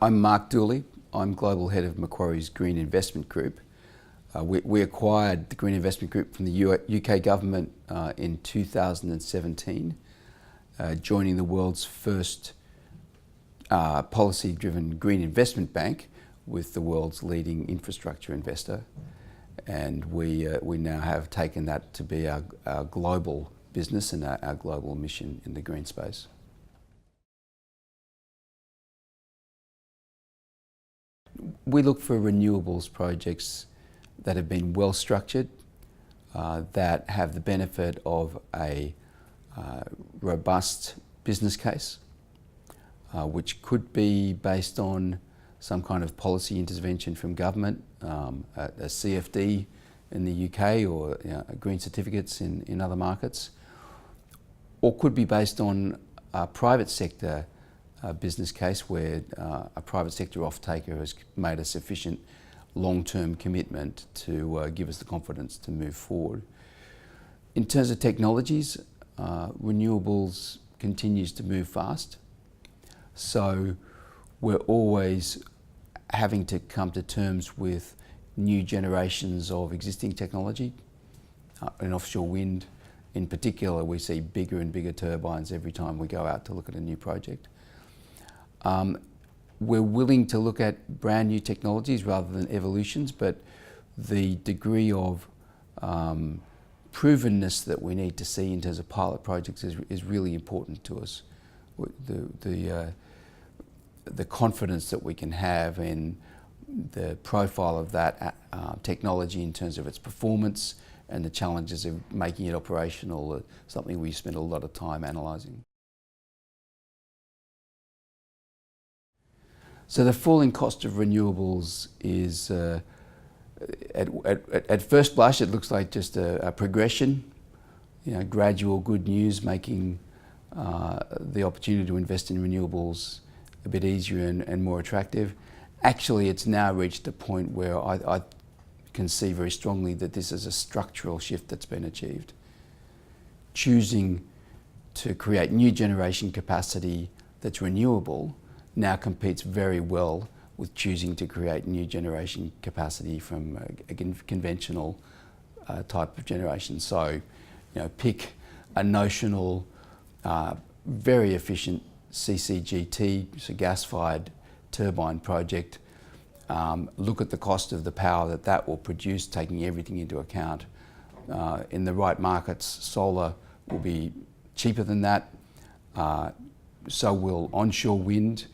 I'm Mark Dooley. I'm Global Head of Macquarie's Green Investment Group. We acquired the Green Investment Group from the UK government in 2017, joining the world's first policy-driven green investment bank with the world's leading infrastructure investor. And we now have taken that to be our global business and our global mission in the green space. We look for renewables projects that have been well structured, that have the benefit of a robust business case, which could be based on some kind of policy intervention from government, a CFD in the UK or green certificates in other markets, or could be based on a private sector business case where a private sector off-taker has made a sufficient long-term commitment to give us the confidence to move forward. In terms of technologies, renewables continues to move fast. So we're always having to come to terms with new generations of existing technology. In offshore wind, in particular, we see bigger and bigger turbines every time we go out to look at a new project. We're willing to look at brand new technologies rather than evolutions, but the degree of provenness that we need to see in terms of pilot projects is really important to us. The confidence that we can have in the profile of that technology in terms of its performance and the challenges of making it operational, something we spend a lot of time analysing. So the falling cost of renewables is, at first blush, it looks like just a progression, gradual good news, making the opportunity to invest in renewables a bit easier and more attractive. Actually, it's now reached a point where I can see very strongly that this is a structural shift that's been achieved. Choosing to create new generation capacity that's renewable now competes very well with choosing to create new generation capacity from a conventional type of generation. So, pick a notional, very efficient CCGT, so gas-fired turbine project. Look at the cost of the power that will produce, taking everything into account. In the right markets, solar will be cheaper than that. So will onshore wind.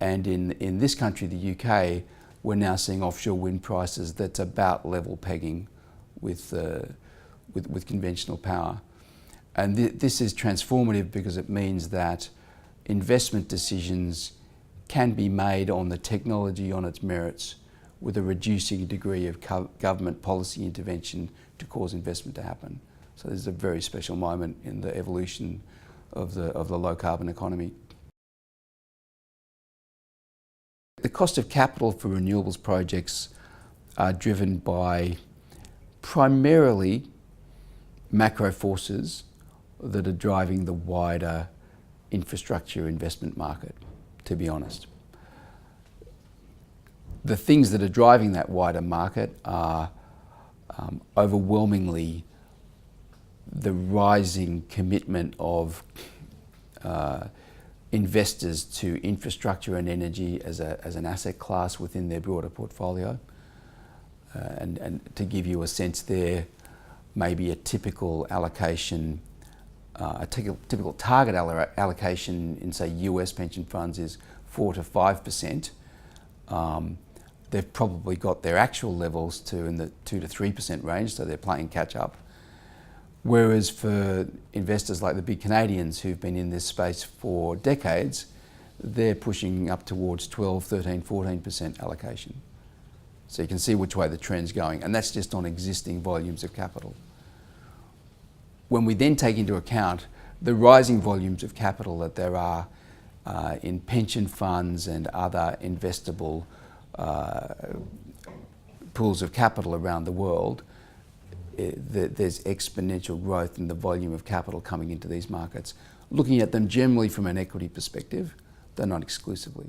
And in this country, the UK, we're now seeing offshore wind prices that's about level pegging with conventional power. And this is transformative because it means that investment decisions can be made on the technology on its merits with a reducing degree of government policy intervention to cause investment to happen. So this is a very special moment in the evolution of the low carbon economy. The cost of capital for renewables projects are driven by primarily macro forces that are driving the wider infrastructure investment market, to be honest. The things that are driving that wider market are overwhelmingly the rising commitment of investors to infrastructure and energy as an asset class within their broader portfolio. And to give you a sense there, maybe a typical allocation, a typical target allocation in, say, US pension funds is 4 to 5%. They've probably got their actual levels in the 2 to 3% range, so they're playing catch up. Whereas for investors like the big Canadians who've been in this space for decades, they're pushing up towards 12, 13, 14% allocation. So you can see which way the trend's going, and that's just on existing volumes of capital. When we then take into account the rising volumes of capital that there are in pension funds and other investable pools of capital around the world, there's exponential growth in the volume of capital coming into these markets. Looking at them generally from an equity perspective, though not exclusively.